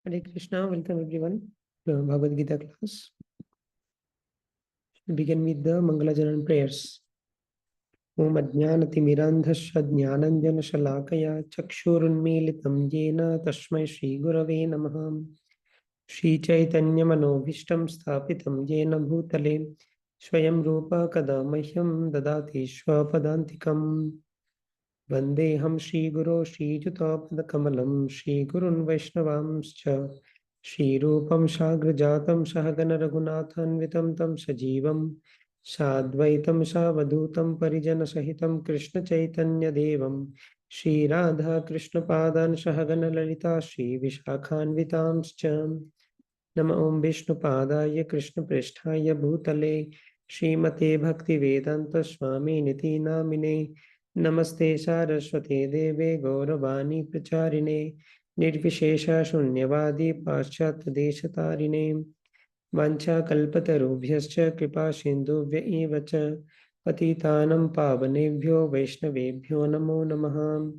Hare Krishna, welcome everyone to Bhagavad Gita class. We begin with the Mangalacharan prayers. Om Ajnanatimirandhasya Jnananjana Shalakaya Chakshurunmilitam Yena Tasmai Shri Gurave Namaha Shri Chaitanya Manobhishtam Sthapitam Yena Bhutale Swayam Rupa Kada Mahyam Dadati Swapadantikam Vandeham Shri Guru Shri Juta Kamalam Shri Gurun Vaishnavamscha Shri Rupam Shagrajatam Sahagana Raghunathanvitam Tam Sajivam Sadvaitam Savadutam Parijana Sahitam Krishna Chaitanya Devam Shri Radha Krishna Padan Sahagana Lalita Shri Vishakhanvitamscha Nama Om Vishnu Padaya Krishna Pristhaya Bhutale Srimate Bhakti Vedanta Swami Niti Namine Namaste Saraswate Deve Gauravani Pracharine Nirvishesha Shunyavadi Paschat Deshatarine Vancha Kalpatarubhyascha Kripa Sindhuvya eva cha Patitanam Pavanebhyo Vaishnavebhyo Namo Namaha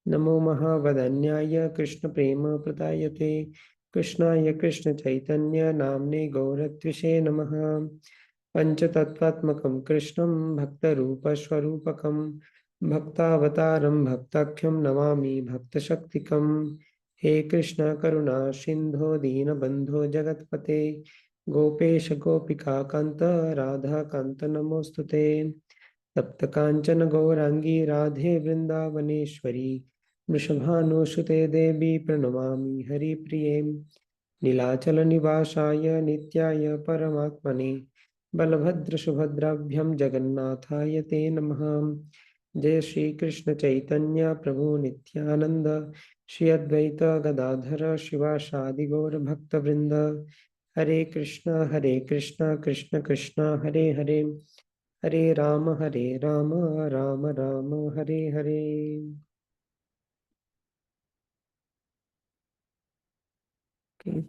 Namo Mahavadanyaya Krishna Prema Pratayate Krishnaya Krishna Chaitanya Namne Gauratvishe Namaha Panchatattvatmakam Krishnam Bhakta Rupa Swarupakam Bhaktavataram Bhaktakyam Namami Bhakta Shaktikam He Krishna Karuna Sindho Dina Bandho Jagatpate Gopesha Gopika Kanta Radha Kanta Namostute Tapta Kanchana Gaurangi Radhe Vrindavaneshwari Vrishabhanusute Devi Pranamami Hari Priye Nilachala Nivashaya Nityaya Paramatmane Balabhadra Subhadrabhyam Jagannathaya Te Namaha Jai Shri Krishna Chaitanya Prabhu Nityananda Shri Advaita Gadadhara Shivashadi Gaura Bhakta Vrinda Hare Krishna Krishna Krishna Hare Hare Hare Rama Rama Rama Hare Hare. Okay.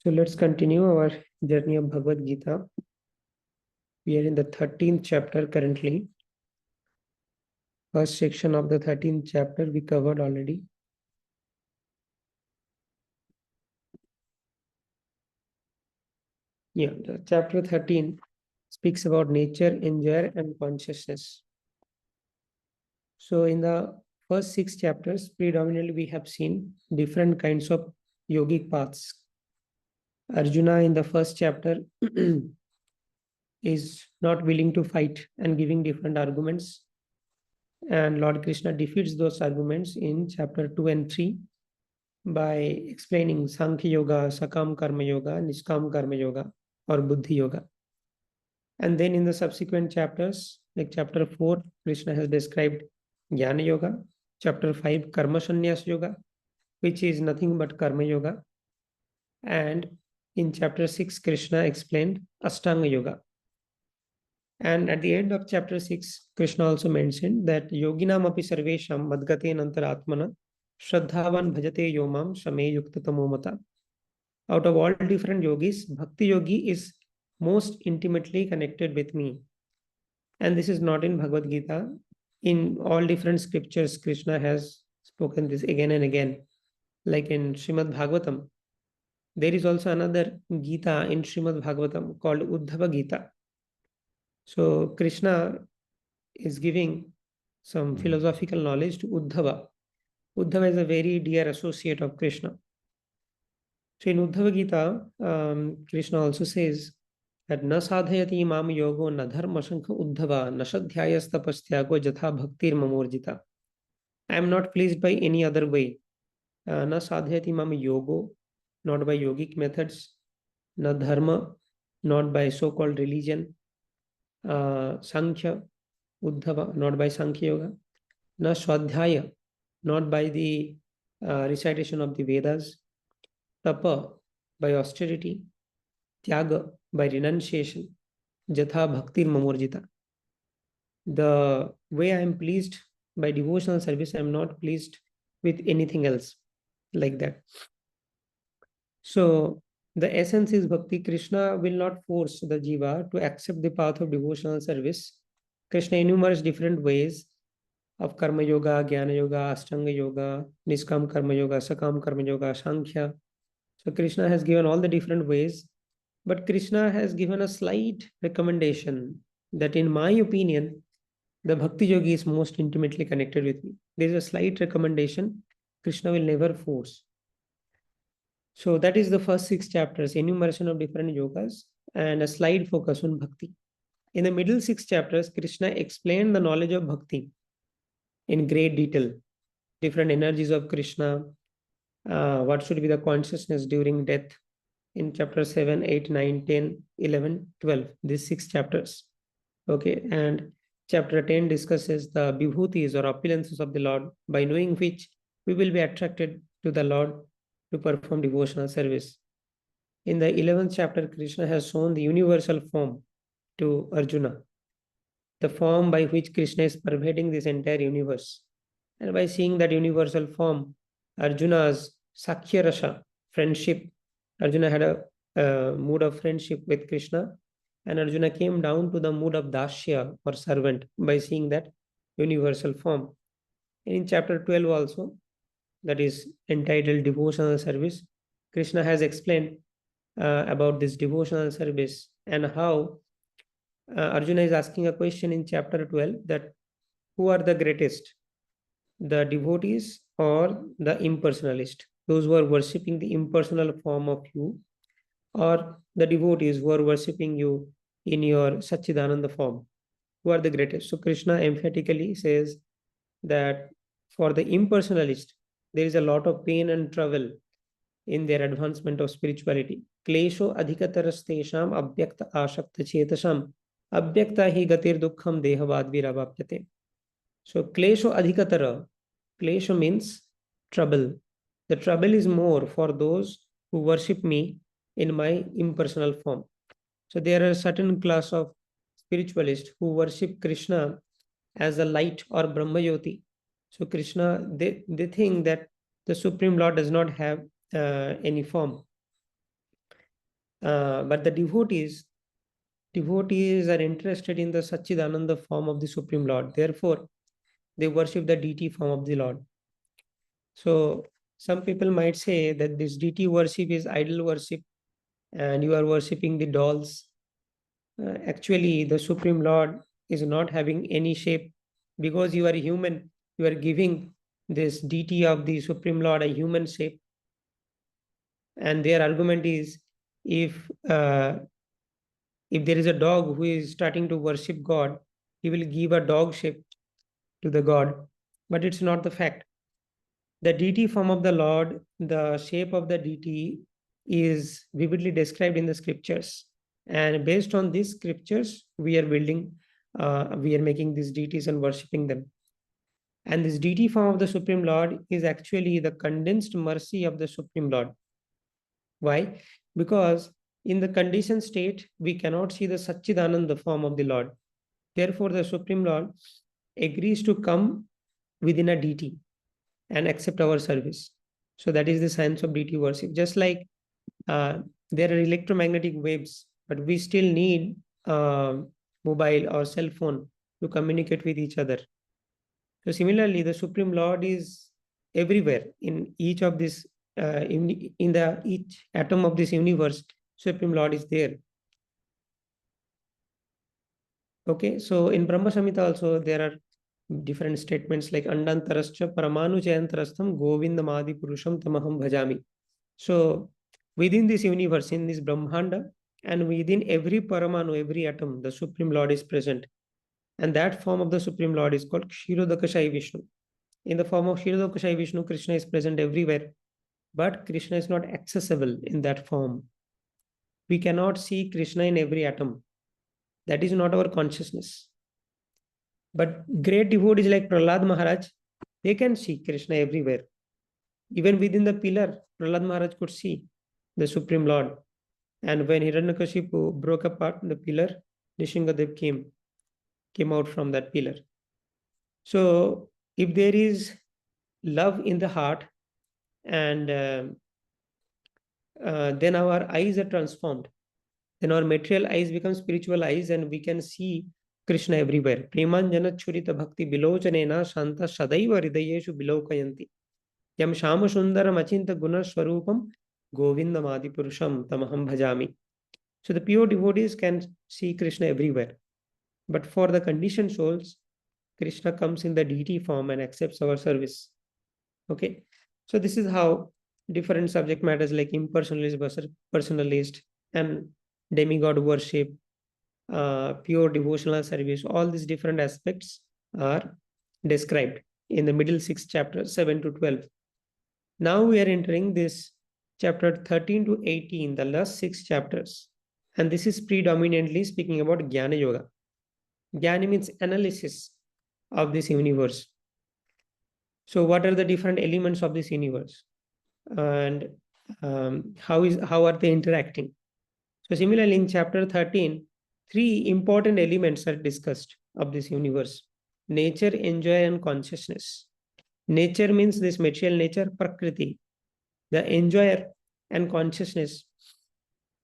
So let's continue our journey of Bhagavad Gita. We are in the 13th chapter currently. First section of the 13th chapter we covered already. Yeah, the chapter 13 speaks about nature, enjoyer, and consciousness. So in the first 6 chapters, predominantly we have seen different kinds of yogic paths. Arjuna in the first chapter is not willing to fight and giving different arguments. And Lord Krishna defeats those arguments in chapter 2 and 3 by explaining Sankhya Yoga, Sakam Karma Yoga, Niskam Karma Yoga, or Buddhi Yoga. And then in the subsequent chapters, like chapter 4, Krishna has described Jnana Yoga, chapter 5, Karma Sannyas Yoga, which is nothing but Karma Yoga. And in chapter 6, Krishna explained Ashtanga Yoga. And at the end of chapter 6, Krishna also mentioned that Yoginam api sarvesham madgate nantaratmana shraddhavan bhajate yomam shame yuktatamo mata. Out of all different yogis, Bhakti Yogi is most intimately connected with me. And this is not in Bhagavad Gita. In all different scriptures, Krishna has spoken this again and again. Like in Srimad Bhagavatam, there is also another Gita in Srimad Bhagavatam called Uddhava Gita. So Krishna is giving some philosophical knowledge to Uddhava. Uddhava is a very dear associate of Krishna. So in Uddhava Gita, Krishna also says that na sadhayati mam yogo na dharma shankha uddhava na shadhyayastapastyago jatha bhaktir mamorjita. I am not pleased by any other way. Na sadhayati mam yogo, not by yogic methods. Na dharma, not by so-called religion. Sankhya, Uddhava, not by Sankhya Yoga. Na Swadhyaya, not by the recitation of the Vedas. Tapa, by austerity. Tyaga, by renunciation. Jatha Bhaktir Mamorjita. The way I am pleased by devotional service, I am not pleased with anything else like that. So the essence is Bhakti. Krishna will not force the jiva to accept the path of devotional service. Krishna enumerates different ways of Karma Yoga, Jnana Yoga, Ashtanga Yoga, Niskam Karma Yoga, Sakam Karma Yoga, Sankhya. So Krishna has given all the different ways, but Krishna has given a slight recommendation that in my opinion, the Bhakti Yogi is most intimately connected with me. There is a slight recommendation. Krishna will never force. So that is the first 6 chapters, enumeration of different yogas and a slight focus on Bhakti. In the middle 6 chapters, Krishna explained the knowledge of Bhakti in great detail. Different energies of Krishna, what should be the consciousness during death in chapter 7, 8, 9, 10, 11, 12, these 6 chapters. Okay, and chapter 10 discusses the vibhutis or opulences of the Lord, by knowing which we will be attracted to the Lord to perform devotional service. In the 11th chapter, Krishna has shown the universal form to Arjuna, the form by which Krishna is pervading this entire universe. And by seeing that universal form, Arjuna's Sakhya Rasa, friendship, Arjuna had a mood of friendship with Krishna, and Arjuna came down to the mood of Dasya or servant by seeing that universal form. And in chapter 12 also, that is entitled Devotional Service, Krishna has explained about this devotional service and how Arjuna is asking a question in chapter 12 that who are the greatest, the devotees or the impersonalist, those who are worshipping the impersonal form of you, or the devotees who are worshipping you in your Satchidananda form, who are the greatest? So Krishna emphatically says that for the impersonalist, there is a lot of pain and trouble in their advancement of spirituality. Klesho adhikatarastesham abhyakta ashakta chetasham abhyakta hi gatir dukkham dehavad virabhapyate. So klesho adhikatara, klesha means trouble. The trouble is more for those who worship me in my impersonal form. So there are a certain class of spiritualists who worship Krishna as a light or Brahmayoti. So Krishna, they think that the Supreme Lord does not have any form. But the devotees are interested in the Satchidananda form of the Supreme Lord. Therefore, they worship the deity form of the Lord. So some people might say that this deity worship is idol worship and you are worshipping the dolls. Actually, the Supreme Lord is not having any shape. Because you are human, you are giving this deity of the Supreme Lord a human shape. And their argument is, if there is a dog who is starting to worship God, he will give a dog shape to the God. But it's not the fact. The deity form of the Lord, the shape of the deity is vividly described in the scriptures. And based on these scriptures, we are making these deities and worshipping them. And this deity form of the Supreme Lord is actually the condensed mercy of the Supreme Lord. Why? Because in the conditioned state, we cannot see the Satchidananda form of the Lord. Therefore, the Supreme Lord agrees to come within a deity and accept our service. So that is the science of deity worship. Just like there are electromagnetic waves, but we still need mobile or cell phone to communicate with each other. So similarly, the Supreme Lord is everywhere in each of this, each atom of this universe. Supreme Lord is there. Okay, so in Brahma Samhita also there are different statements like Andantarascha Paramanu Jayantarastham Govindamadi Purusham Tamaham Bhajami. So within this universe, in this Brahmanda, and within every Paramanu, every atom, the Supreme Lord is present. And that form of the Supreme Lord is called Kshirodakashayi Vishnu. In the form of Kshirodakashayi Vishnu, Krishna is present everywhere. But Krishna is not accessible in that form. We cannot see Krishna in every atom. That is not our consciousness. But great devotees like Prahlad Maharaj, they can see Krishna everywhere. Even within the pillar, Prahlad Maharaj could see the Supreme Lord. And when Hiranyakashipu broke apart the pillar, Nishingadev came out from that pillar. So if there is love in the heart, and then our eyes are transformed. Then our material eyes become spiritual eyes, and we can see Krishna everywhere. Premanjana churita bhakti bilochanena shanta sadaiva hridayeshu bilokayanti. Yam shama sundaram achinta guna swarupam govindam adipurusham tamaham bhajami. So the pure devotees can see Krishna everywhere. But for the conditioned souls, Krishna comes in the deity form and accepts our service. Okay. So this is how different subject matters like impersonalist, personalist, and demigod worship, pure devotional service, all these different aspects are described in the middle 6 chapters, 7 to 12. Now we are entering this chapter 13 to 18, the last 6 chapters. And this is predominantly speaking about Jnana Yoga. Jnana means analysis of this universe. So what are the different elements of this universe? And how are they interacting? So similarly, in chapter 13, 3 important elements are discussed of this universe: nature, enjoy, and consciousness. Nature means this material nature, Prakriti. The enjoyer and consciousness.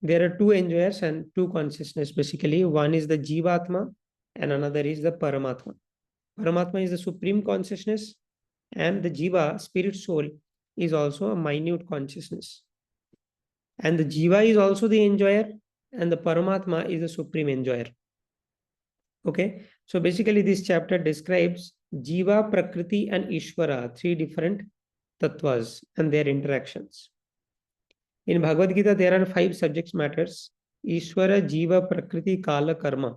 There are 2 enjoyers and 2 consciousness basically. One is the Jivatma and another is the Paramatma. Paramatma is the supreme consciousness, and the Jiva, spirit soul, is also a minute consciousness. And the Jiva is also the enjoyer, and the Paramatma is the supreme enjoyer. Okay, so basically this chapter describes Jiva, Prakriti, and Ishvara, 3 different tattvas and their interactions. In Bhagavad Gita, there are 5 subject matters: Ishvara, Jiva, Prakriti, Kala, Karma.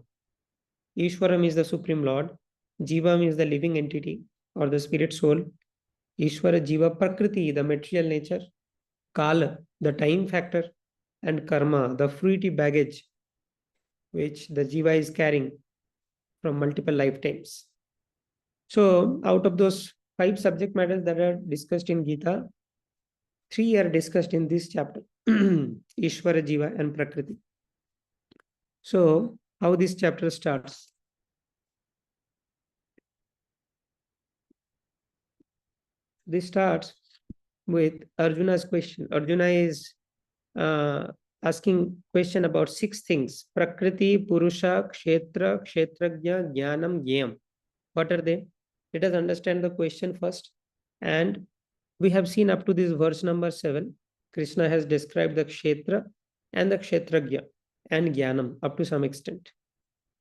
Ishvara means the Supreme Lord. Jiva means the living entity or the spirit soul. Ishvara, Jiva, Prakriti, the material nature. Kala, the time factor. And Karma, the fruity baggage which the Jiva is carrying from multiple lifetimes. So out of those 5 subject matters that are discussed in Gita, 3 are discussed in this chapter: Ishvara, Jiva, and Prakriti. So how this chapter starts? This starts with Arjuna's question. Arjuna is asking question about 6 things: Prakriti, Purusha, Kshetra, Kshetrajna, Jnanam, Jnayam. What are they? Let us understand the question first. And we have seen up to this verse number 7, Krishna has described the Kshetra and the Kshetrajna and Jnanam up to some extent.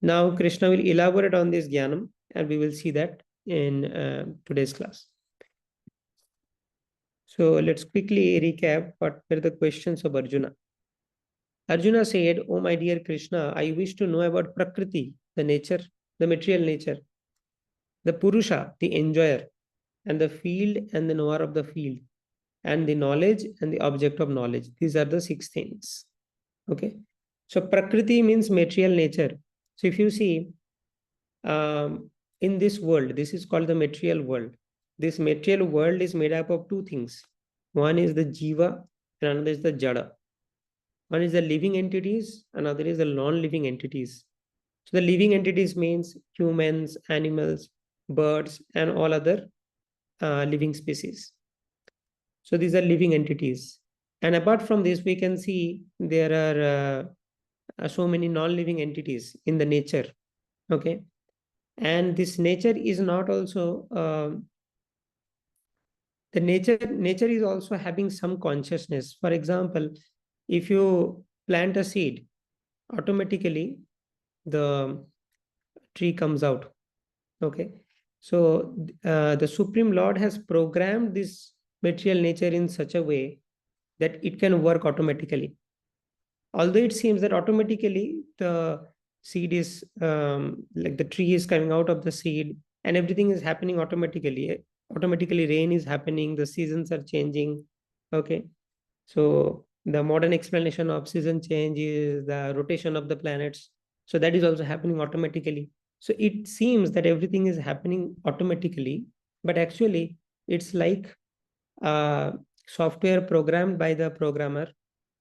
Now Krishna will elaborate on this Jnanam, and we will see that in today's class. So let's quickly recap what were the questions of Arjuna. Arjuna said, "Oh my dear Krishna, I wish to know about Prakriti, the nature, the material nature, the Purusha, the enjoyer, and the field and the knower of the field, and the knowledge and the object of knowledge." These are the 6 things. Okay. So Prakriti means material nature. So if you see, in this world, this is called the material world. This material world is made up of 2 things. One is the Jiva and another is the Jada. One is the living entities, another is the non-living entities. So the living entities means humans, animals, birds, and all other living species. So these are living entities. And apart from this, we can see there are so many non-living entities in the nature. Okay. And this nature is not also, the nature is also having some consciousness. For example, if you plant a seed, automatically the tree comes out. Okay. So the Supreme Lord has programmed this material nature in such a way that it can work automatically. Although it seems that automatically the seed is like the tree is coming out of the seed and everything is happening automatically. Automatically rain is happening, the seasons are changing. Okay. So the modern explanation of season change is the rotation of the planets. So that is also happening automatically. So it seems that everything is happening automatically, but actually it's like software programmed by the programmer.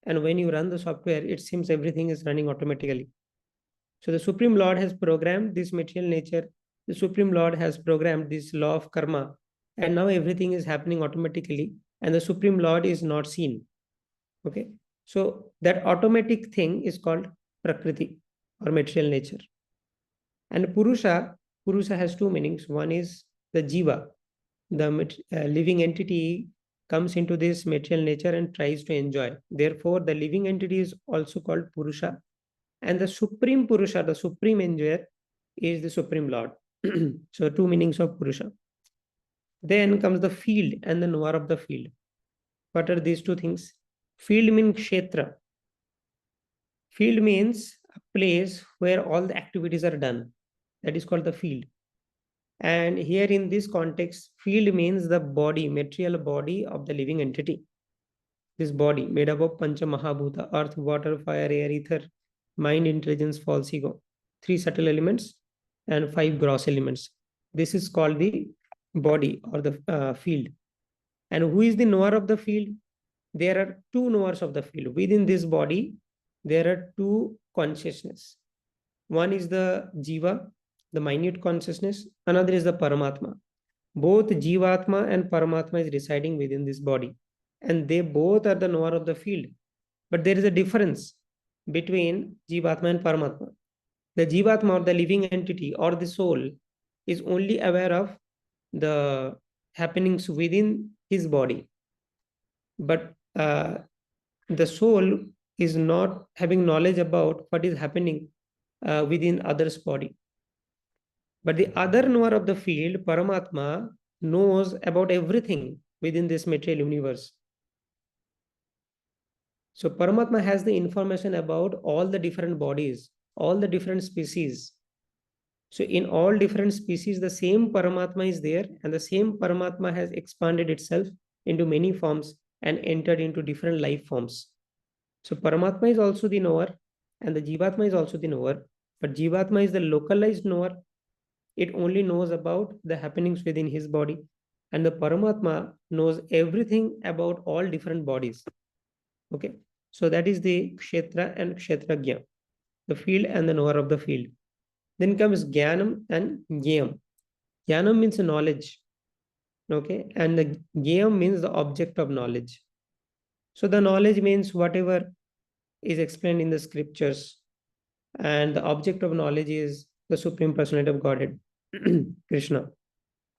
And when you run the software, it seems everything is running automatically. So the Supreme Lord has programmed this material nature. The Supreme Lord has programmed this law of karma. And now everything is happening automatically. And the Supreme Lord is not seen. Okay. So that automatic thing is called Prakriti or material nature. And Purusha has two meanings. One is the Jiva, the living entity comes into this material nature and tries to enjoy. Therefore, the living entity is also called Purusha. And the Supreme Purusha, the Supreme Enjoyer, is the Supreme Lord. So, two meanings of Purusha. Then comes the field and the knower of the field. What are these two things? Field means Kshetra. Field means a place where all the activities are done. That is called the field. And here in this context, field means the body, material body of the living entity. This body made up of Pancha Mahabhuta, earth, water, fire, air, ether, mind, intelligence, false ego. 3 subtle elements and 5 gross elements. This is called the body or the field. And who is the knower of the field? There are 2 knowers of the field. Within this body, there are 2 consciousness. One is the Jiva, the minute consciousness. Another is the Paramatma. Both Jivatma and Paramatma is residing within this body. And they both are the knower of the field. But there is a difference between Jivatma and Paramatma. The Jivatma or the living entity or the soul is only aware of the happenings within his body. But the soul is not having knowledge about what is happening within others' body. But the other knower of the field, Paramatma, knows about everything within this material universe. So Paramatma has the information about all the different bodies, all the different species. So in all different species, the same Paramatma is there, and the same Paramatma has expanded itself into many forms and entered into different life forms. So Paramatma is also the knower, and the Jivatma is also the knower. But Jivatma is the localized knower. It only knows about the happenings within his body. And the Paramatma knows everything about all different bodies. Okay. So that is the Kshetra and Kshetragya, the field and the knower of the field. Then comes Jnanam and Jnayam. Jnanam means knowledge. Okay. And the Jnayam means the object of knowledge. So the knowledge means whatever is explained in the scriptures. And the object of knowledge is the Supreme Personality of Godhead, Krishna.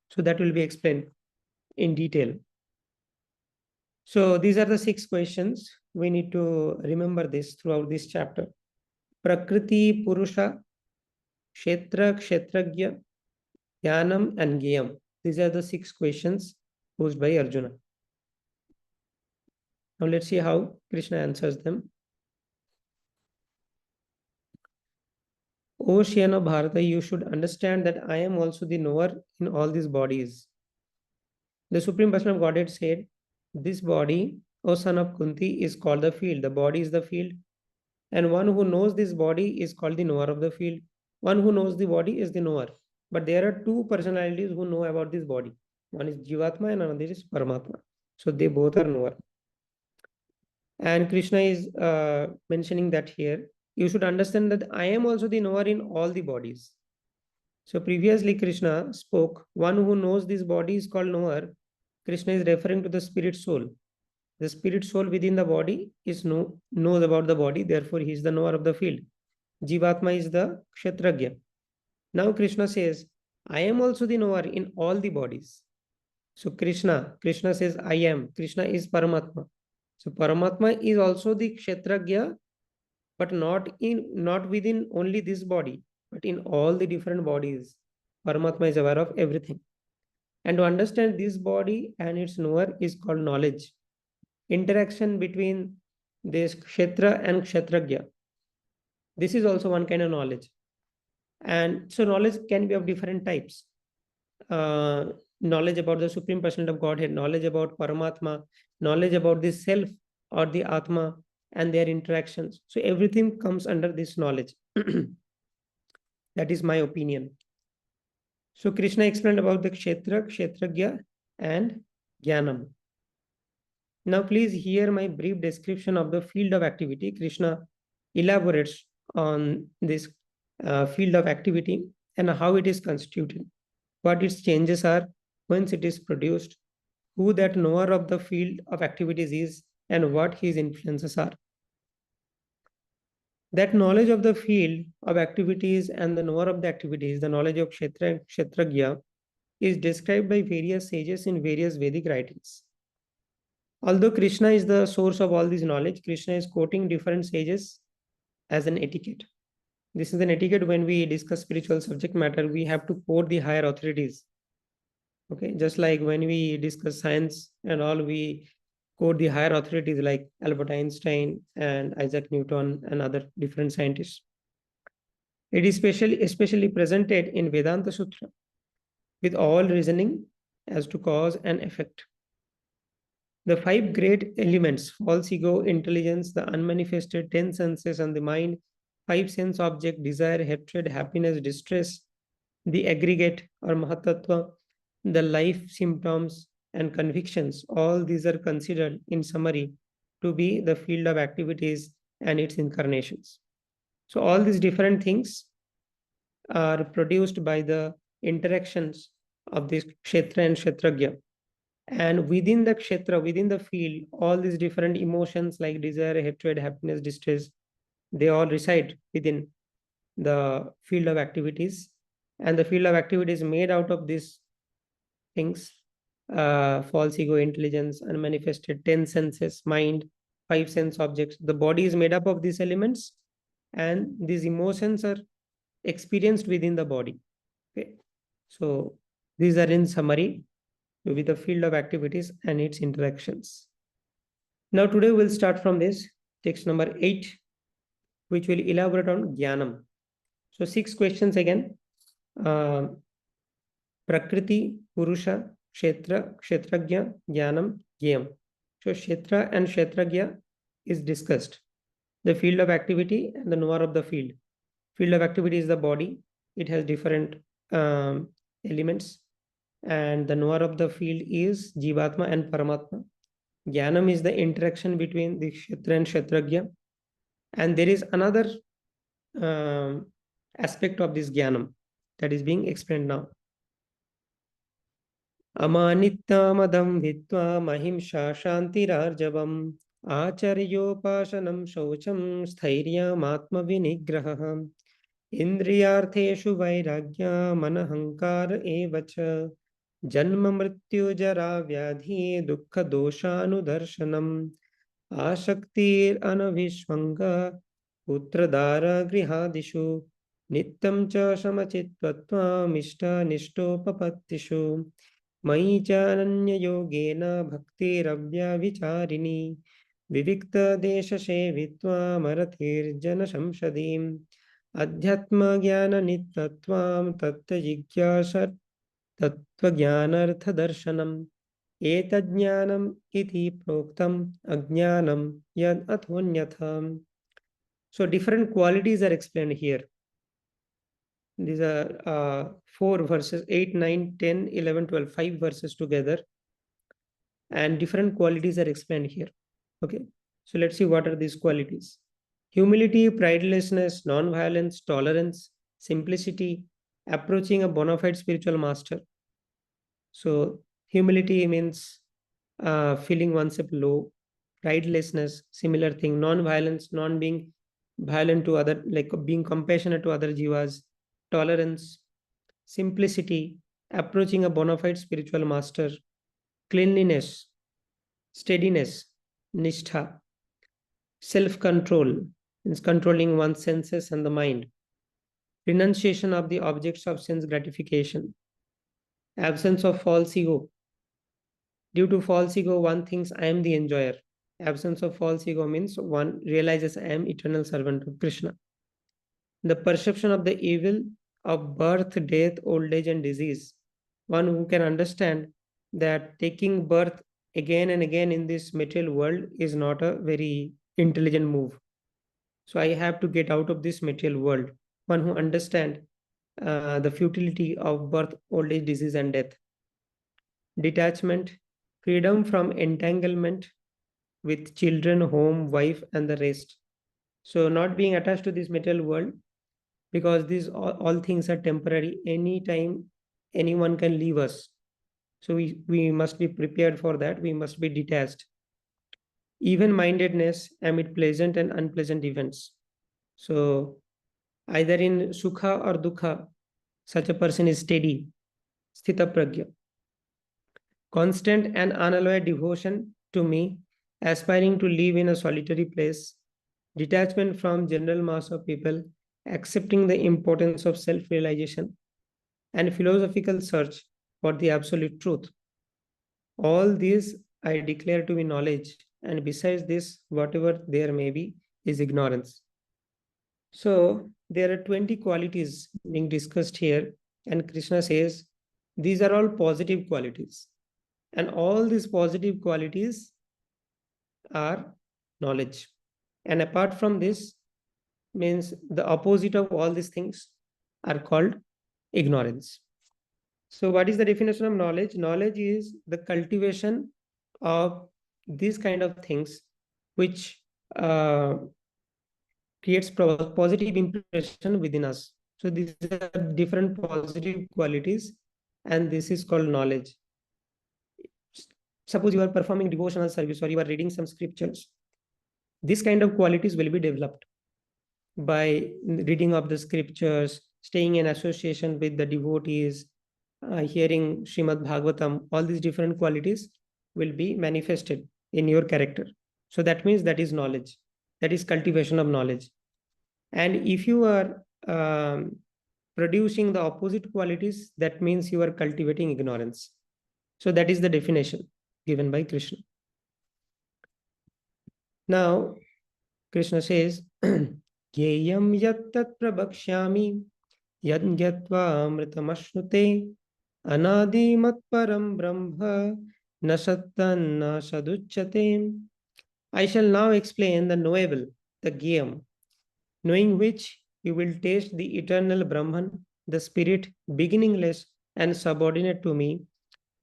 So that will be explained in detail. So these are the 6 questions. We need to remember this throughout this chapter. Prakriti, Purusha, Kshetra, Kshetragya, Jnanam, and Jnayam. These are the 6 questions posed by Arjuna. Now let's see how Krishna answers them. O Shyana Bharata, you should understand that I am also the knower in all these bodies. The Supreme Person of Godhead said, this body, O son of Kunti, is called the field. The body is the field. And one who knows this body is called the knower of the field. One who knows the body is the knower. But there are 2 personalities who know about this body. One is Jivatma and another is Paramatma. So they both are knower. And Krishna is mentioning that here. You should understand that I am also the knower in all the bodies. So previously Krishna spoke, one who knows this body is called knower. Krishna is referring to the spirit soul. The spirit soul within the body is knows about the body, therefore he is the knower of the field. Jivatma is the Kshetragya. Now Krishna says, I am also the knower in all the bodies. So Krishna says, I am. Krishna is Paramatma. So Paramatma is also the Kshetragya, but not within only this body, but in all the different bodies. Paramatma is aware of everything. And to understand this body and its knower is called knowledge. Interaction between this Kshetra and Kshetragya. This is also one kind of knowledge. And so knowledge can be of different types. Knowledge about the Supreme Personality of Godhead, knowledge about Paramatma, knowledge about the self or the Atma and their interactions. So everything comes under this knowledge. That is my opinion. So Krishna explained about the Kshetra, Kshetragya and Jnanam. Now please hear my brief description of the field of activity. Krishna elaborates on this field of activity and how it is constituted, what its changes are, whence it is produced, who that knower of the field of activities is, and what his influences are. That knowledge of the field of activities and the knower of the activities, the knowledge of Kshetra and Kshetragya, is described by various sages in various Vedic writings. Although Krishna is the source of all this knowledge, Krishna is quoting different sages as an etiquette. This is an etiquette when we discuss spiritual subject matter, we have to quote the higher authorities. Okay, just like when we discuss science and all, we quote the higher authorities like Albert Einstein and Isaac Newton and other different scientists. It is especially presented in Vedanta Sutra with all reasoning as to cause and effect. The five great elements, false ego, intelligence, the unmanifested 10 senses and the mind, five sense object, desire, hatred, happiness, distress, the aggregate or Mahatattva, the life symptoms and convictions, all these are considered in summary to be the field of activities and its incarnations. So all these different things are produced by the interactions of this Kshetra and Kshetragya. And within the Kshetra, within the field, all these different emotions like desire, hatred, happiness, distress, they all reside within the field of activities. And the field of activities made out of these things, false ego, intelligence, unmanifested 10 senses, mind, five sense objects. The body is made up of these elements, and these emotions are experienced within the body. Okay, so these are in summary with the field of activities and its interactions. Now today we'll start from this text number 8, which will elaborate on Jnanam. So 6 questions again. Prakriti, Purusha, Kshetra, Kshetragya, Jnanam, Gyam. So Kshetra and Kshetragya is discussed. The field of activity and the knower of the field. Field of activity is the body. It has different elements. And the knower of the field is Jivatma and Paramatma. Jnanam is the interaction between the Kshetra and Kshetragya. And there is another aspect of this Jnanam that is being explained now. Amanityamadam vitva mahimsha shantirarjavam acharyopasanam shaucham stairyam atma vinigraham indriyartheshu vairagya manahankar evacha janma mrityu jara vyadhi dukkha doshanudarshanam ashaktir anavishvanga putradara grihadishu nityam cha samachitvatvam ishta nishtopapattishu मयि च अनन्ययोगेन भक्तिरव्यभिचारिणी विविक्तदेशसेवित्वामरतिर्जनसंसदीम् अध्यात्मज्ञाननित्यत्वां तत्त्वजिज्ञासा तत्त्वज्ञानार्थदर्शनम् एतज्ज्ञानम् इति प्रोक्तम् अज्ञानं यद् अथोऽन्यथा. So different qualities are explained here. These are 4 verses, 8, 9, 10, 11, 12, 5 verses together. And different qualities are explained here. Okay, so let's see what are these qualities. Humility, pridelessness, non-violence, tolerance, simplicity, approaching a bona fide spiritual master. So humility means feeling oneself low. Pridelessness, similar thing. Non-violence, non-being violent to other, like being compassionate to other jivas. Tolerance, simplicity, approaching a bona fide spiritual master, cleanliness, steadiness, nishtha, self-control, means controlling one's senses and the mind, renunciation of the objects of sense gratification, absence of false ego. Due to false ego, one thinks I am the enjoyer. Absence of false ego means one realizes I am eternal servant of Krishna. The perception of the evil of birth, death, old age, and disease. One who can understand that taking birth again and again in this material world is not a very intelligent move. So I have to get out of this material world. One who understands the futility of birth, old age, disease, and death. Detachment, freedom from entanglement with children, home, wife, and the rest. So not being attached to this material world, because these all things are temporary. Anytime anyone can leave us. So we must be prepared for that. We must be detached. Even-mindedness amid pleasant and unpleasant events. So either in sukha or dukha, such a person is steady, sthita pragya. Constant and unalloyed devotion to me, aspiring to live in a solitary place, detachment from general mass of people, accepting the importance of self-realization, and philosophical search for the absolute truth. All these I declare to be knowledge, and besides this, whatever there may be is ignorance. So there are 20 qualities being discussed here, and Krishna says these are all positive qualities. And all these positive qualities are knowledge. And apart from this, means the opposite of all these things are called ignorance. So what is the definition of knowledge? Knowledge is the cultivation of these kind of things which creates positive impression within us. So these are different positive qualities, and this is called knowledge. Suppose you are performing devotional service or you are reading some scriptures. This kind of qualities will be developed by reading of the scriptures, staying in association with the devotees, hearing Srimad Bhagavatam. All these different qualities will be manifested in your character. So that means that is knowledge. That is cultivation of knowledge. And if you are producing the opposite qualities, that means you are cultivating ignorance. So that is the definition given by Krishna. Now, Krishna says, Gyeyam yattat prabhakshyami yad gyatva amritamashnute anadi matparam brahma nasattan nasaduchyate. I shall now explain the knowable, the Gyeyam, knowing which you will taste the eternal Brahman, the spirit, beginningless and subordinate to me,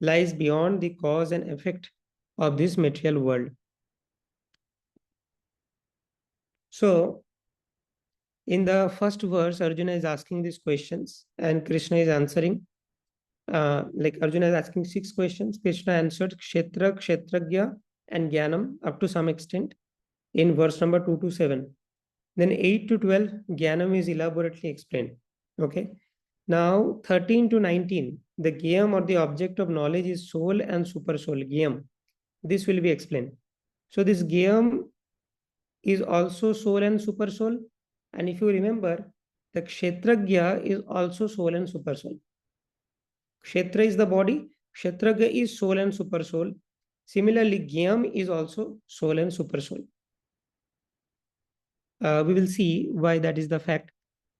lies beyond the cause and effect of this material world. So, in the first verse, Arjuna is asking these questions and Krishna is answering. Like Arjuna is asking 6 questions. Krishna answered Kshetra, Kshetragya and Jnanam up to some extent in verse number 2 to 7. Then 8 to 12, Jnanam is elaborately explained. Okay. Now 13 to 19, the Gyam or the object of knowledge is soul and super soul. Gyam. This will be explained. So this Gyam is also soul and super soul. And if you remember, the Kshetragya is also soul and super soul. Kshetra is the body, Kshetragya is soul and super soul. Similarly, Gyam is also soul and super soul. We will see why that is the fact.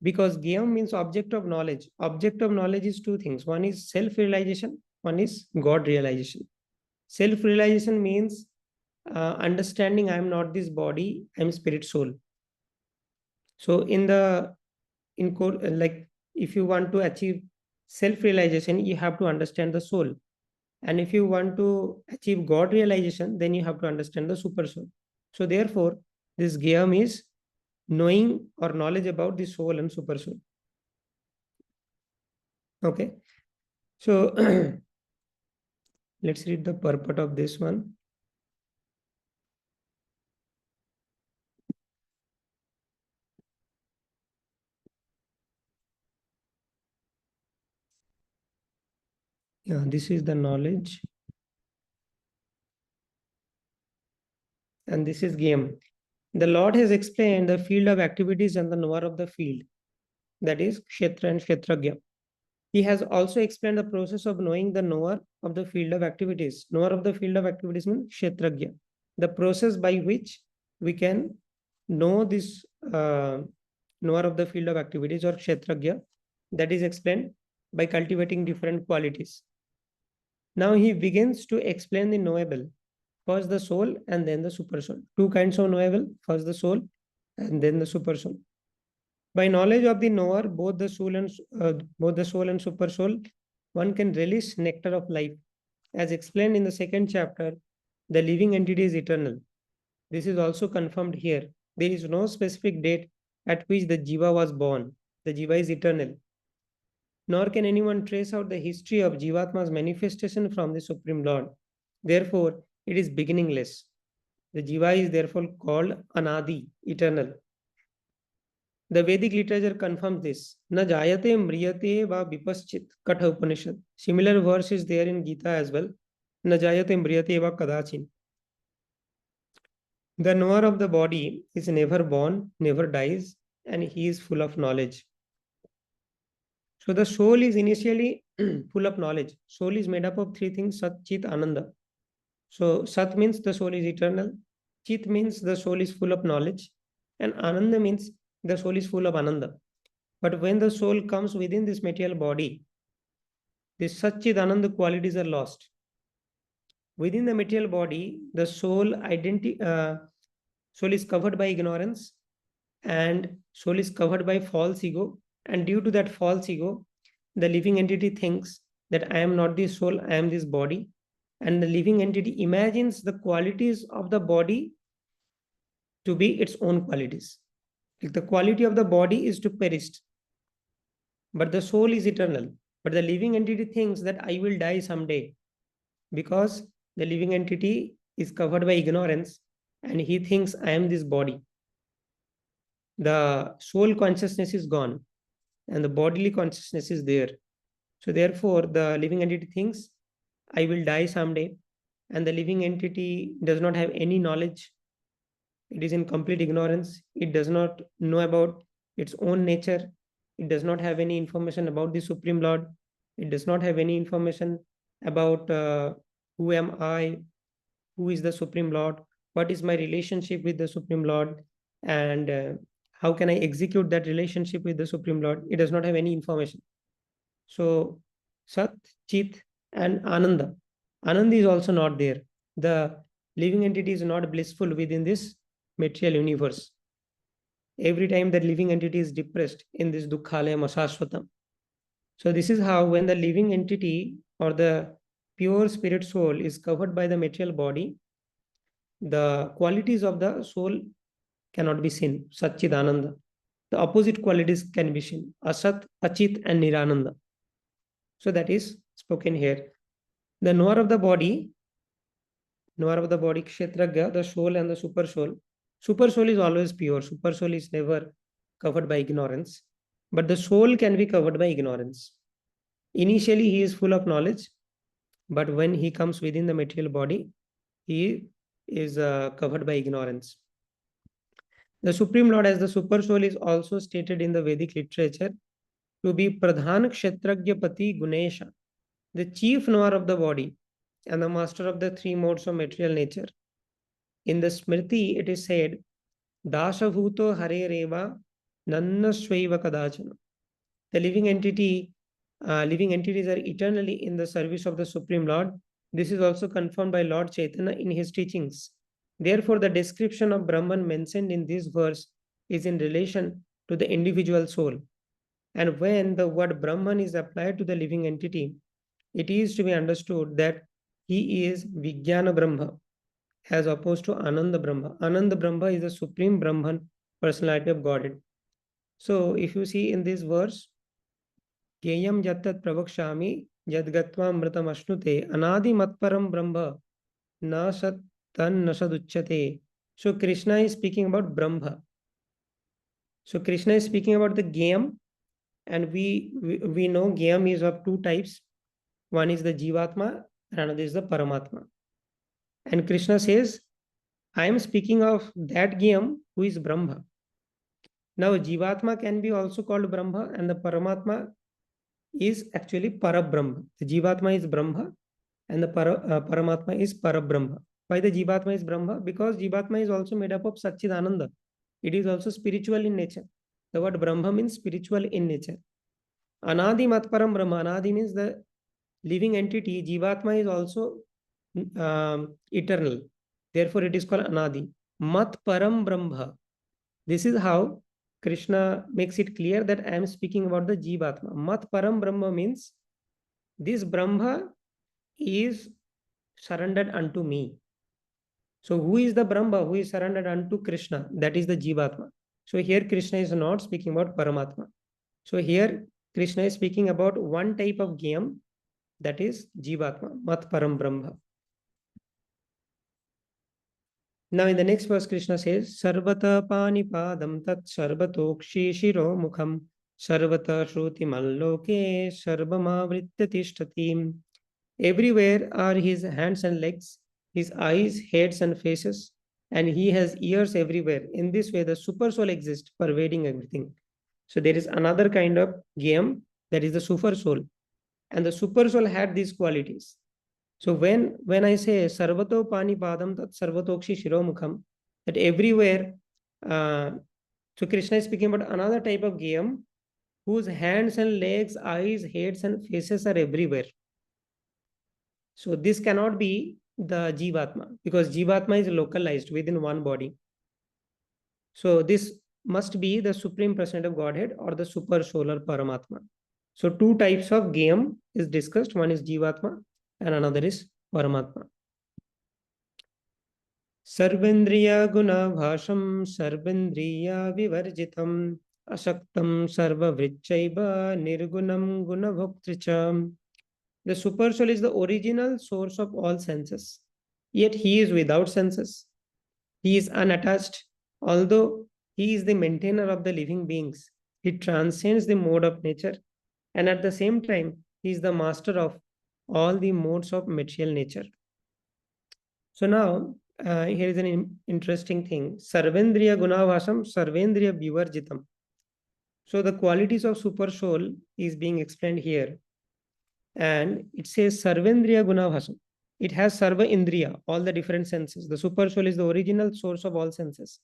Because Gyam means object of knowledge. Object of knowledge is 2 things. One is self-realization, one is God realization. Self-realization means understanding I am not this body, I am spirit soul. So like if you want to achieve self-realization, you have to understand the soul. And if you want to achieve God realization, then you have to understand the super soul. So therefore, this Gyam is knowing or knowledge about the soul and super soul. Okay. So let's read the purport of this one. Yeah, this is the knowledge. And this is Gyam. The Lord has explained the field of activities and the knower of the field. That is Kshetra and Kshetragya. He has also explained the process of knowing the knower of the field of activities. Knower of the field of activities means Kshetragya. The process by which we can know this knower of the field of activities or Kshetragya, that is explained by cultivating different qualities. Now he begins to explain the knowable. First the soul and then the super soul. 2 kinds of knowable. First the soul and then the super soul. By knowledge of the knower, both the soul and super soul, one can relish nectar of life. As explained in the 2nd chapter, the living entity is eternal. This is also confirmed here. There is no specific date at which the Jiva was born. The Jiva is eternal. Nor can anyone trace out the history of Jivatma's manifestation from the Supreme Lord. Therefore, it is beginningless. The Jiva is therefore called Anadi, eternal. The Vedic literature confirms this. Na jayate mriyate va vipaschit Katha Upanishad. Similar verse is there in Gita as well. Na jayate mriyate va kadachin. The knower of the body is never born, never dies, and he is full of knowledge. So the soul is initially full of knowledge. Soul is made up of three things: Sat, Chit, Ananda. So Sat means the soul is eternal. Chit means the soul is full of knowledge. And Ananda means the soul is full of Ananda. But when the soul comes within this material body, this Sat, Chit, Ananda qualities are lost. Within the material body, the soul soul is covered by ignorance, and soul is covered by false ego. And due to that false ego, the living entity thinks that I am not this soul, I am this body. And the living entity imagines the qualities of the body to be its own qualities. Like the quality of the body is to perish, but the soul is eternal. But the living entity thinks that I will die someday, because the living entity is covered by ignorance and he thinks I am this body. The soul consciousness is gone and the bodily consciousness is there. So therefore, the living entity thinks I will die someday, and the living entity does not have any knowledge. It is in complete ignorance. It does not know about its own nature. It does not have any information about the Supreme Lord. It does not have any information about who am I, who is the Supreme Lord, what is my relationship with the Supreme Lord, and how can I execute that relationship with the Supreme Lord. It does not have any information. So Sat, Chit, and Ananda. Ananda is also not there. The living entity is not blissful within this material universe. Every time that living entity is depressed in this Dukkhalayam Asashvatam. So this is how, when the living entity or the pure spirit soul is covered by the material body, the qualities of the soul cannot be seen. Satchidananda. The opposite qualities can be seen. Asat, Achit, and Nirananda. So that is spoken here. The knower of the body, Kshetragya, the soul and the super soul. Super soul is always pure. Super soul is never covered by ignorance. But the soul can be covered by ignorance. Initially, he is full of knowledge. But when he comes within the material body, he is covered by ignorance. The Supreme Lord as the Super Soul is also stated in the Vedic literature to be Pradhan Kshetragya Pati Gunesha, the chief knower of the body and the master of the three modes of material nature. In the Smriti, it is said, Dasha Bhuto Hare Reva Nanna Swaiva Kadachana. The living entities are eternally in the service of the Supreme Lord. This is also confirmed by Lord Chaitanya in his teachings. Therefore, the description of Brahman mentioned in this verse is in relation to the individual soul. And when the word Brahman is applied to the living entity, it is to be understood that he is Vijnana Brahma as opposed to Ananda Brahma. Ananda Brahma is the Supreme Brahman, personality of Godhead. So if you see in this verse, Geyam Yattat Pravakshami Yadgatva Mritam Ashnute Anadi Matparam Brahma Na Sat Tan Nasaduchyate. So Krishna is speaking about Brahma. So Krishna is speaking about the Geyam, and we know Geyam is of two types. One is the Jivatma and another is the Paramatma. And Krishna says, I am speaking of that Geyam who is Brahma. Now Jivatma can be also called Brahma, and the Paramatma is actually Parabrahma. The Jivatma is Brahma and the Paramatma is Parabrahma. Why the Jivatma is Brahma? Because Jivatma is also made up of Satchidananda. It is also spiritual in nature. The word Brahma means spiritual in nature. Anadi Matparam Brahma. Anadi means the living entity. Jivatma is also eternal. Therefore, it is called Anadi. Matparam Brahma. This is how Krishna makes it clear that I am speaking about the Jivatma. Matparam Brahma means this Brahma is surrendered unto me. So who is the Brahma who is surrendered unto Krishna? That is the Jivatma. So here Krishna is not speaking about Paramatma. So here Krishna is speaking about one type of Geyam, that is Jivatma, Mat Param Brahma. Now in the next verse, Krishna says, Sarvata panipadam tat sarvatokshi shiro mukham sarvata shruti malloke sarvamavritya tishtati. Everywhere are his hands and legs, his eyes, heads and faces, and he has ears everywhere. In this way, the super soul exists, pervading everything. So there is another kind of game, that is the super soul. And the super soul had these qualities. So when I say sarvato pani padam tat sarvatokshi shiromukham, that everywhere, so Krishna is speaking about another type of game whose hands and legs, eyes, heads and faces are everywhere. So this cannot be the Jivatma, because Jivatma is localized within one body. So this must be the Supreme Personality of Godhead or the Super Soul or Paramatma. So two types of game is discussed. One is Jivatma and another is Paramatma. Sarvendriya guna bhasham sarvendriya vivarjitam asaktam sarva vrichaiva nirgunam guna bhoktricham. The super soul is the original source of all senses, yet he is without senses. He is unattached, although he is the maintainer of the living beings. He transcends the mode of nature, and at the same time, he is the master of all the modes of material nature. So now, here is an interesting thing. Sarvendriya gunavasam, sarvendriya vivarjitam. So the qualities of super soul is being explained here. And it says sarvendriya gunavasam. It has sarva indriya, all the different senses. The super soul is the original source of all senses.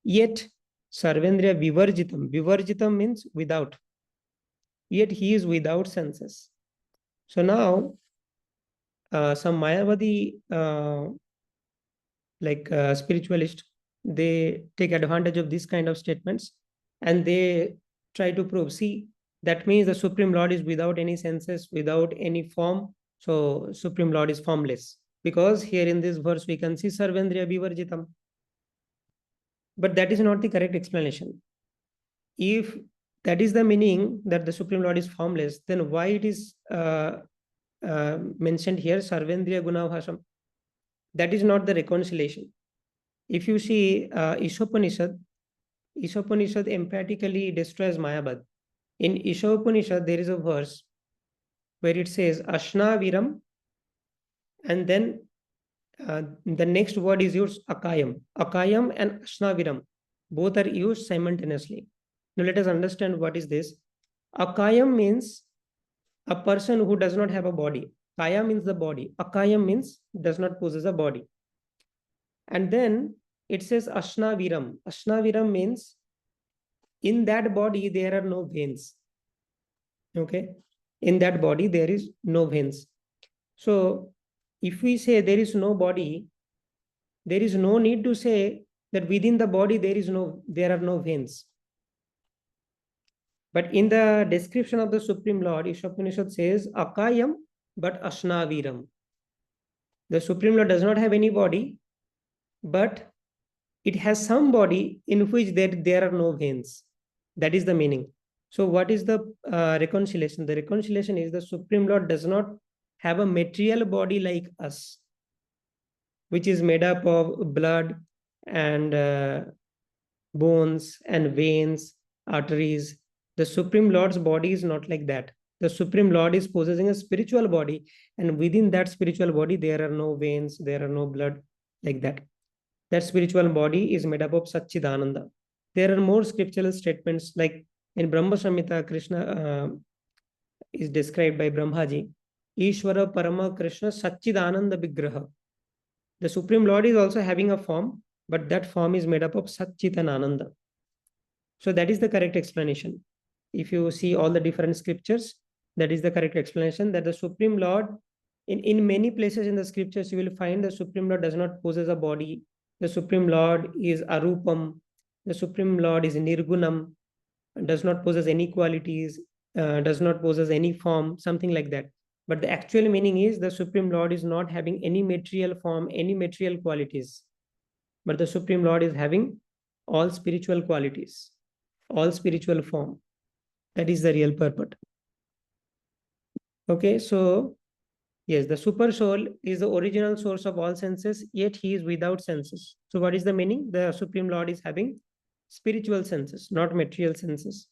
Yet, sarvendriya vivarjitam. Vivarjitam means without. Yet he is without senses. So now, some Mayavadi spiritualist, they take advantage of this kind of statements and they try to prove, see, that means the Supreme Lord is without any senses, without any form. So Supreme Lord is formless, because here in this verse we can see sarvendriya vivarjitam. But that is not the correct explanation. If that is the meaning, that the Supreme Lord is formless, then why it is mentioned here sarvendriya gunavhasam? That is not the reconciliation. If you see Ishopanishad emphatically destroys Mayavad. In Ishopanishad, there is a verse where it says Ashna Viram, and then the next word is used Akayam. Akayam and Ashna Viram, both are used simultaneously. Now let us understand what is this. Akayam means a person who does not have a body. Kaya means the body. Akayam means does not possess a body. And then it says Ashna Viram. Ashna Viram means in that body there are no veins. Okay. In that body there is no veins. So if we say there is no body, there is no need to say that within the body there are no veins. But in the description of the Supreme Lord, Ishopanishad says Akayam but Ashna Viram. The Supreme Lord does not have any body, but it has some body in which there are no veins. That is the meaning. So what is the reconciliation? The reconciliation is the Supreme Lord does not have a material body like us, which is made up of blood and bones and veins, arteries. The Supreme Lord's body is not like that. The Supreme Lord is possessing a spiritual body, and within that spiritual body, there are no veins, there are no blood, like that. That spiritual body is made up of Satchidananda. There are more scriptural statements, like in Brahma Samhita, Krishna is described by Brahmaji. Ishvara Parama Krishna Satchidananda Vigraha. The Supreme Lord is also having a form, but that form is made up of Satchitananda. So that is the correct explanation. If you see all the different scriptures, that is the correct explanation, that the Supreme Lord, in many places in the scriptures, you will find the Supreme Lord does not possess a body. The Supreme Lord is Arupam. The Supreme Lord is Nirgunam, does not possess any qualities, does not possess any form, something like that. But the actual meaning is the Supreme Lord is not having any material form, any material qualities. But the Supreme Lord is having all spiritual qualities, all spiritual form. That is the real purport. Okay, so Yes, the super soul is the original source of all senses, yet he is without senses. So what is the meaning? The Supreme Lord is having spiritual senses, not material senses.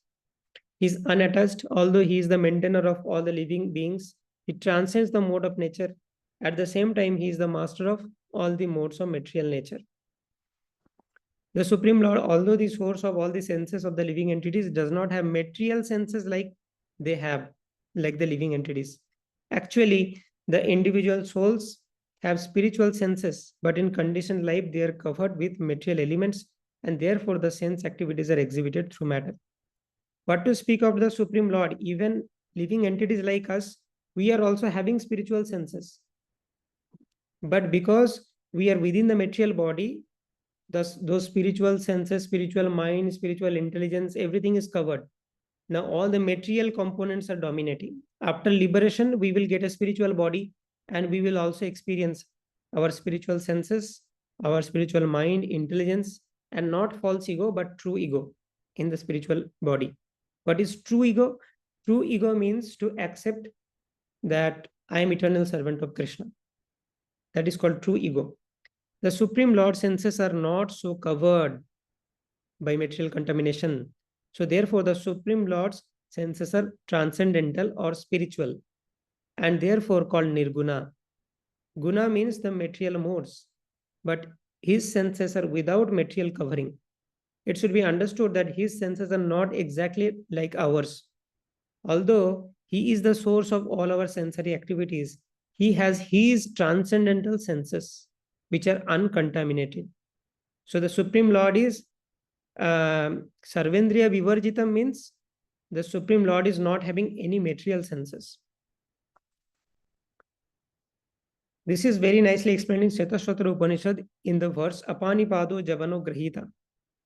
He is unattached, although he is the maintainer of all the living beings. He transcends the mode of nature. At the same time, he is the master of all the modes of material nature. The Supreme Lord, although the source of all the senses of the living entities, does not have material senses like they have, like the living entities. Actually, the individual souls have spiritual senses, but in conditioned life, they are covered with material elements, and therefore the sense activities are exhibited through matter. What to speak of the Supreme Lord? Even living entities like us, we are also having spiritual senses. But because we are within the material body, those spiritual senses, spiritual mind, spiritual intelligence, everything is covered. Now all the material components are dominating. After liberation, we will get a spiritual body, and we will also experience our spiritual senses, our spiritual mind, intelligence, and not false ego, but true ego in the spiritual body. What is true ego? True ego means to accept that I am eternal servant of Krishna. That is called true ego. The Supreme Lord senses are not so covered by material contamination. So therefore, the Supreme Lord's senses are transcendental or spiritual, and therefore called Nirguna. Guna means the material modes, but his senses are without material covering. It should be understood that his senses are not exactly like ours. Although he is the source of all our sensory activities, he has his transcendental senses, which are uncontaminated. So the Supreme Lord is Sarvendriya Vivarjita, means the Supreme Lord is not having any material senses. This is very nicely explained in Svetashvatara Upanishad in the verse Apanipado Javano Grahita.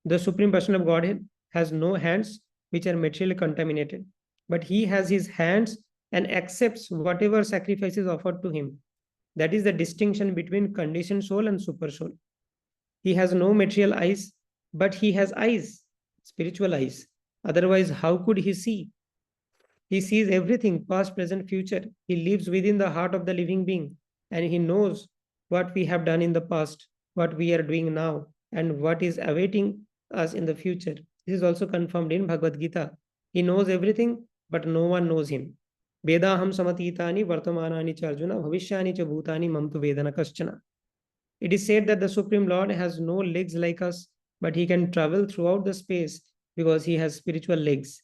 The Supreme Person of Godhead has no hands which are materially contaminated, but he has his hands and accepts whatever sacrifice is offered to him. That is the distinction between conditioned soul and super soul. He has no material eyes, but he has eyes, spiritual eyes. Otherwise, how could he see? He sees everything, past, present, future. He lives within the heart of the living being, and he knows what we have done in the past, what we are doing now, and what is awaiting us in the future. This is also confirmed in Bhagavad Gita. He knows everything, but no one knows him. Vedaham samatitani vartamanani cha Arjuna bhavishyani cha bhutani mamtu vedana kaschana. It is said that the Supreme Lord has no legs like us, but he can travel throughout the space because he has spiritual legs.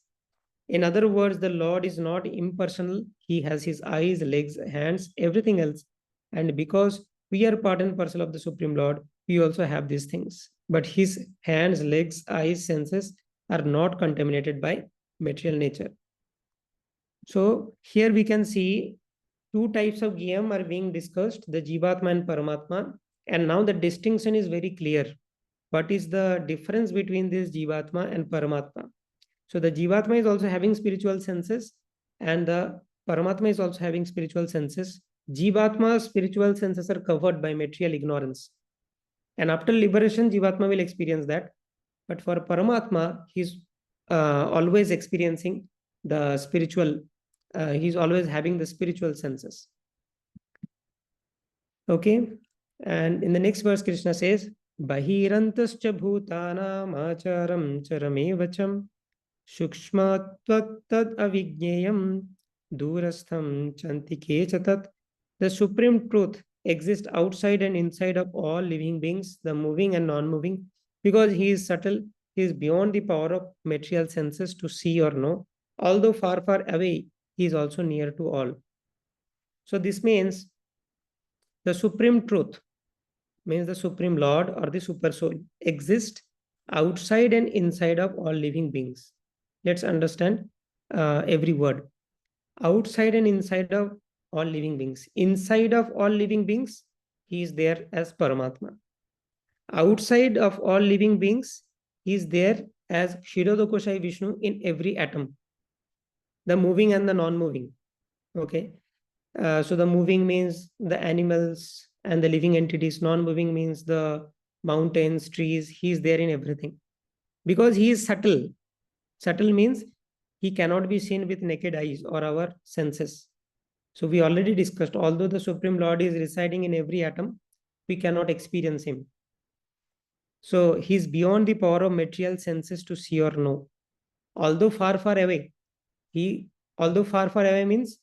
In other words, the Lord is not impersonal. He has his eyes, legs, hands, everything else. And because we are part and parcel of the Supreme Lord, we also have these things. But his hands, legs, eyes, senses are not contaminated by material nature. So here we can see two types of Giyam are being discussed, the Jivatma and Paramatma. And now the distinction is very clear. What is the difference between this Jivatma and Paramatma? So the Jivatma is also having spiritual senses, and the Paramatma is also having spiritual senses. Jivatma's spiritual senses are covered by material ignorance. And after liberation, Jivatma will experience that. But for Paramatma, he's always experiencing the spiritual, he's always having the spiritual senses. Okay. And in the next verse, Krishna says, Bahirantascha bhutanam acharam charamevacham Shukshmatvat avijneyam durastham chantike chatat. The supreme truth exists outside and inside of all living beings, the moving and non-moving, because he is subtle, he is beyond the power of material senses to see or know. Although far, far away, he is also near to all. So this means the supreme truth, means the Supreme Lord or the Super Soul, exists outside and inside of all living beings. Let's understand every word. Outside and inside of all living beings. Inside of all living beings, he is there as Paramatma. Outside of all living beings, he is there as Kshirodakoshai Vishnu in every atom. The moving and the non-moving. Okay. So the moving means the animals and the living entities. Non-moving means the mountains, trees. He is there in everything. Because he is subtle. Subtle means he cannot be seen with naked eyes or our senses. So we already discussed, although the Supreme Lord is residing in every atom, we cannot experience him. So he is beyond the power of material senses to see or know. Although far, far away, although far, far away means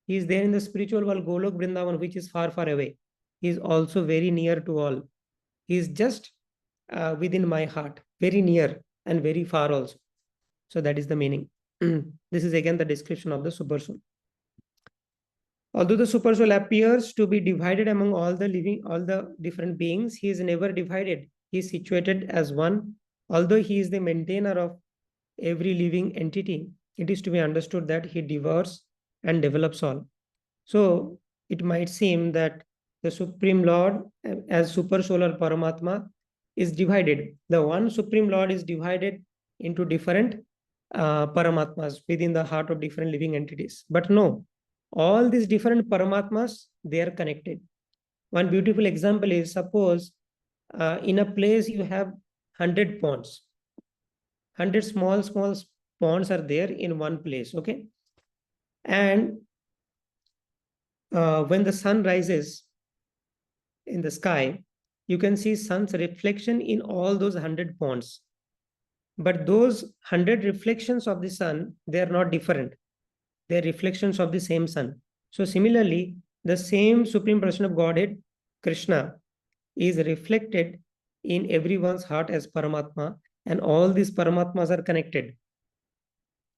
he is there in the spiritual world, Golok Vrindavan, which is far, far away. He is also very near to all. He is just within my heart, very near and very far also. So that is the meaning. This is again the description of the super soul. Although the super soul appears to be divided among all the different beings, he is never divided. He is situated as one. Although he is the maintainer of every living entity, it is to be understood that he devours and develops all. So it might seem that the Supreme Lord, as Super Soul or Paramatma, is divided. The one Supreme Lord is divided into different Paramatmas within the heart of different living entities. But no, all these different Paramatmas, they are connected. One beautiful example is, suppose in a place you have 100 ponds. 100 small ponds are there in one place, okay? And when the sun rises in the sky, you can see sun's reflection in all those 100 ponds. But those 100 reflections of the sun, they are not different. They are reflections of the same sun. So similarly, the same Supreme Person of Godhead, Krishna, is reflected in everyone's heart as Paramatma, and all these Paramatmas are connected.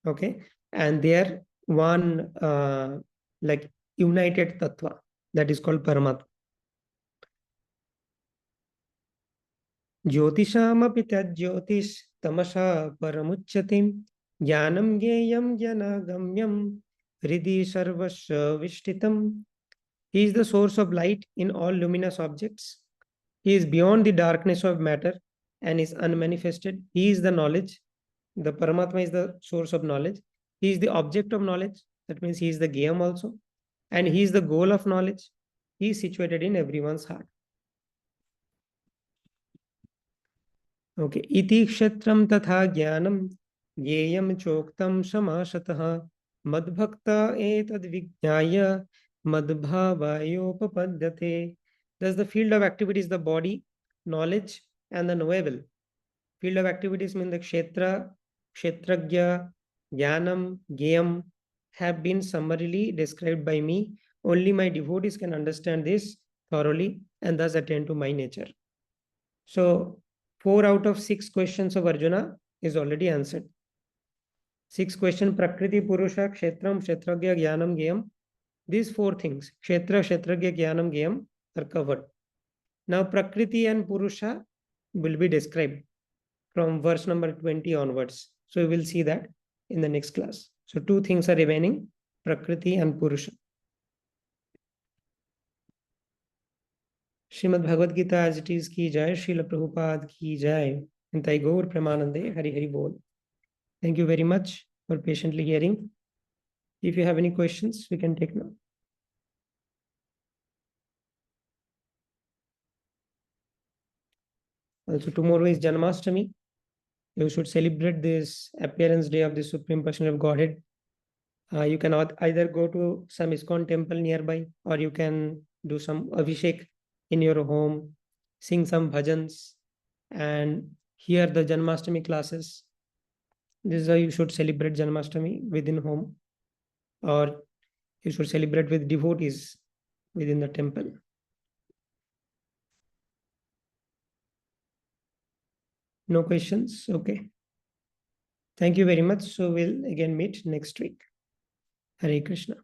Okay, and they are one like united tattva, that is called Paramatma. Jyotishamapi tajyotish tamasha paramuchyatim jnanam gyeyam jnanagamyam hridhi sarvasya vishtitam. He is the source of light in all luminous objects. He is beyond the darkness of matter and is unmanifested. He is the knowledge. The Paramatma is the source of knowledge. He is the object of knowledge. That means he is the Gyam also. And he is the goal of knowledge. He is situated in everyone's heart. Okay. Iti kshetram tatha jnanam gyeyam choktam samashatah madbhakta etad vijnaya madbhavayopapadyate. Thus the field of activity is the body, knowledge, and the knowable. Field of activities mean the kshetra, kshetragya, jnanam, gyam have been summarily described by me. Only my devotees can understand this thoroughly and thus attain to my nature. So 4 out of 6 questions of Arjuna is already answered. 6 question, Prakriti, Purusha, Kshetram, Kshetragya, Jnanam, Gyam. These 4 things, Kshetra, Kshetragya, Jnanam, Gyam, are covered. Now Prakriti and Purusha will be described from verse number 20 onwards. So we will see that in the next class. So 2 things are remaining, Prakriti and Purusha. Srimad Bhagavad Gita as it is ki jai, Srila Prabhupada ki jai, and Thai Gaur Premanande, Hari Hari Bol. Thank you very much for patiently hearing. If you have any questions, we can take now. Also, tomorrow is Janmashtami. You should celebrate this appearance day of the Supreme Person of Godhead. You can either go to some ISKCON temple nearby, or you can do some Abhishek in your home, sing some bhajans, and hear the Janmashtami classes. This is how you should celebrate Janmashtami within home, or you should celebrate with devotees within the temple. No questions? Okay. Thank you very much. So we'll again meet next week. Hare Krishna.